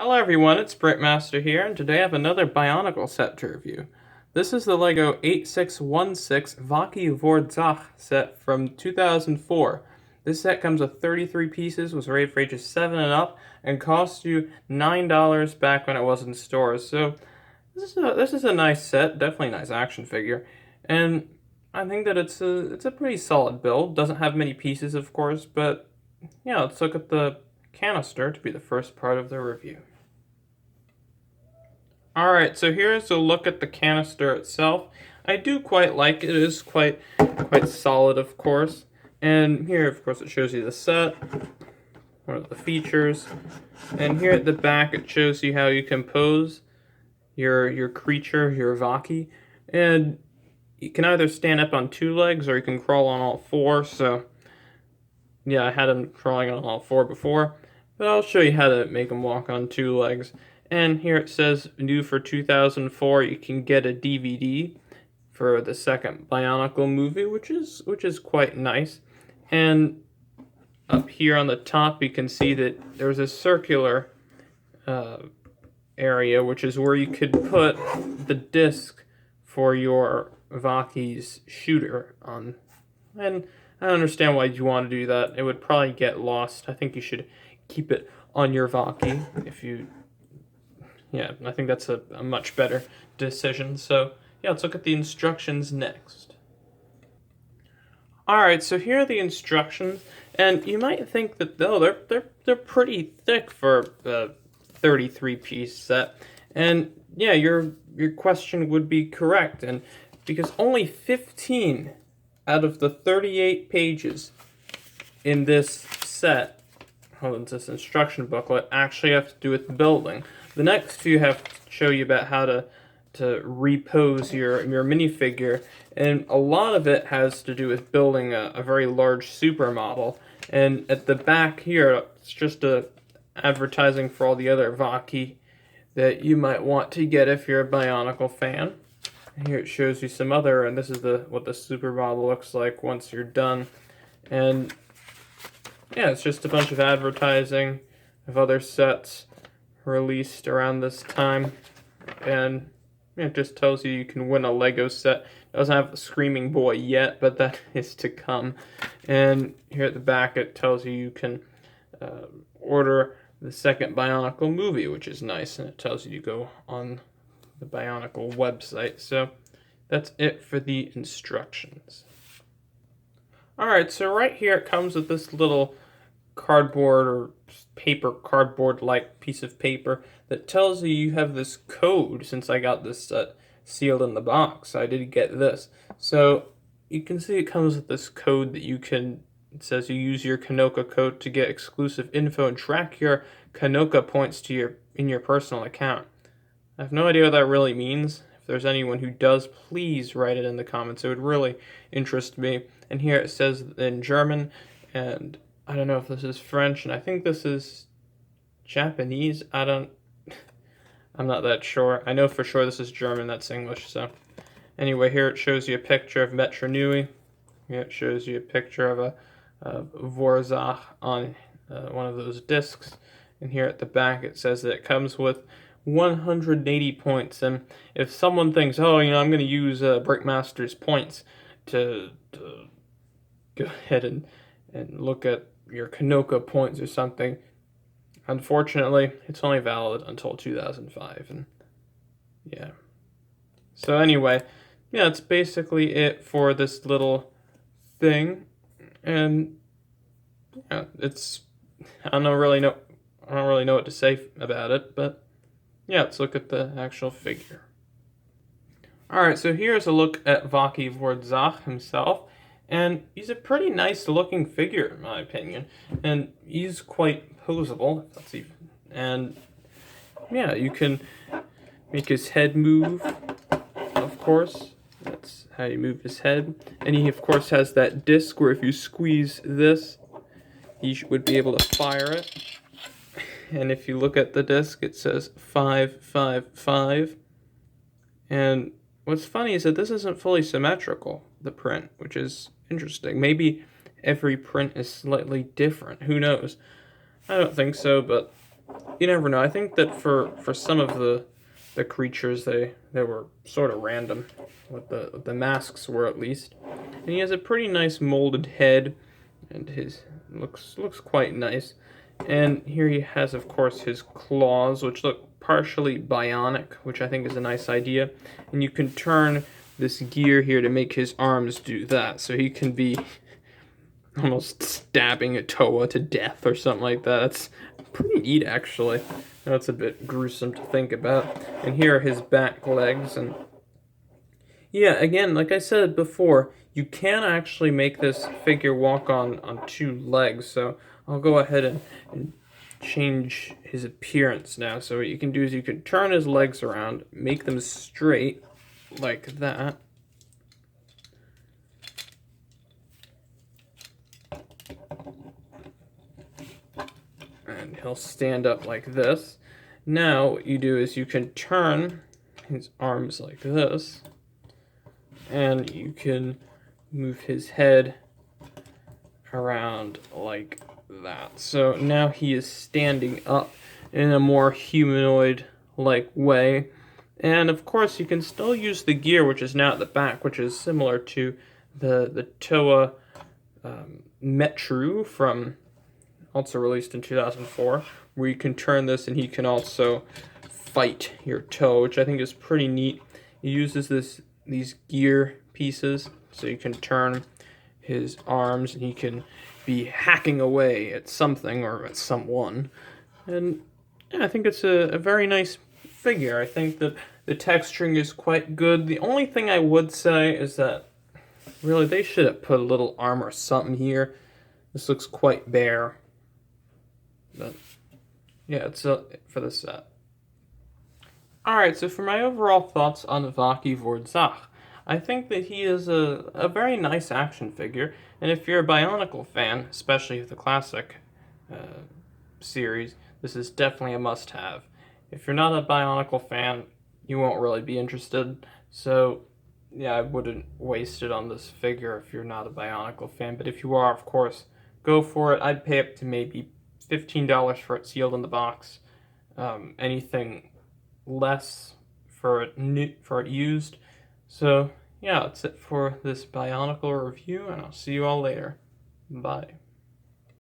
Hello everyone, it's Brickmaster here, and today I have another Bionicle set to review. This is the LEGO 8616 Vahki Vorzakh set from 2004. This set comes with 33 pieces, was rated for ages 7 and up, and cost you $9 back when it was in stores. So this is a nice set, definitely a nice action figure, and I think that it's a pretty solid build. Doesn't have many pieces, of course, but yeah, let's look at the canister to be the first part of the review. Alright, so here's a look at the canister itself. I do quite like it. It is quite solid, of course. And here, of course, it shows you the set, one of the features. And here at the back, it shows you how you compose your creature, your Vahki. And you can either stand up on 2 legs or you can crawl on all 4. So, yeah, I had him crawling on all 4 before. But I'll show you how to make him walk on 2 legs. And here it says, new for 2004, you can get a DVD for the second Bionicle movie, which is quite nice. And up here on the top, you can see that there's a circular area, which is where you could put the disc for your Vahki's shooter on. And I don't understand why you want to do that. It would probably get lost. I think you should keep it on your Vahki if you... Yeah, I think that's a much better decision. So, yeah, let's look at the instructions next. Alright, so here are the instructions, and you might think that, oh, they're pretty thick for a 33-piece set. And, yeah, your question would be correct, and because only 15 out of the 38 pages in this set, this instruction booklet, actually have to do with building. The next few have to show you about how to repose your minifigure, and a lot of it has to do with building a very large supermodel. And at the back here, it's just advertising for all the other Vahki that you might want to get if you're a Bionicle fan. And here it shows you some other, and this is what the supermodel looks like once you're done. And yeah, it's just a bunch of advertising of other sets released around this time, and it just tells you can win a Lego set. It doesn't have the Screaming Boy yet, but that is to come. And here at the back, it tells you can order the second Bionicle movie, which is nice, and it tells you to go on the Bionicle website. So that's it for the instructions. Alright, so right here it comes with this little cardboard or cardboard-like piece of paper that tells you have this code. Since I got this set sealed in the box, I did get this. So you can see it comes with this code that it says you use your Canoka Code to get exclusive info and track your Canoka points in your personal account. I have no idea what that really means. If there's anyone who does, please write it in the comments. It would really interest me. And here it says in German, and I don't know if this is French, and I think this is Japanese. I'm not that sure. I know for sure this is German, that's English. So anyway, here it shows you a picture of Metro Nui. Here it shows you a picture of a Vorzakh on one of those discs. And here at the back it says that it comes with 180 points. And if someone thinks, oh, I'm going to use Brickmaster's points to go ahead and look at your Canoka points or something, unfortunately, it's only valid until 2005, and yeah. So anyway, yeah, that's basically it for this little thing, and yeah, I don't really know what to say about it, but yeah, let's look at the actual figure. Alright, so here's a look at Vahki Vorzakh himself. And he's a pretty nice looking figure, in my opinion. And he's quite posable. And yeah, you can make his head move, of course. That's how you move his head. And he, of course, has that disc where if you squeeze this, you would be able to fire it. And if you look at the disc, it says 555. And what's funny is that this isn't fully symmetrical, the print, which is interesting. Maybe every print is slightly different. Who knows? I don't think so, but you never know. I think that for some of the creatures, they were sort of random, what the masks were at least. And he has a pretty nice molded head, and his looks quite nice. And here he has, of course, his claws, which look partially bionic, which I think is a nice idea. And you can turn this gear here to make his arms do that, so he can be almost stabbing a Toa to death or something like that. That's pretty neat, actually. That's a bit gruesome to think about. And here are his back legs. And yeah, again, like I said before, you can actually make this figure walk on two legs. So I'll go ahead and change his appearance now. So what you can do is you can turn his legs around, make them straight like that. And he'll stand up like this. Now what you do is you can turn his arms like this, and you can move his head around like that. So now he is standing up in a more humanoid-like way. And of course you can still use the gear, which is now at the back, which is similar to the Toa Metru from, also released in 2004, where you can turn this and he can also fight your toe, which I think is pretty neat. He uses these gear pieces, so you can turn his arms and he can be hacking away at something or at someone. And yeah, I think it's a very nice figure. I think that the texturing is quite good. The only thing I would say is that really they should have put a little arm or something here. This looks quite bare. But yeah, it's for the set. Alright, so for my overall thoughts on Vahki Vorzakh, I think that he is a very nice action figure, and if you're a Bionicle fan, especially the classic series, this is definitely a must-have. If you're not a Bionicle fan, you won't really be interested, so yeah, I wouldn't waste it on this figure if you're not a Bionicle fan, but if you are, of course, go for it. I'd pay up to maybe $15 for it sealed in the box. Anything less for it used. So yeah, that's it for this Bionicle review, and I'll see you all later. Bye.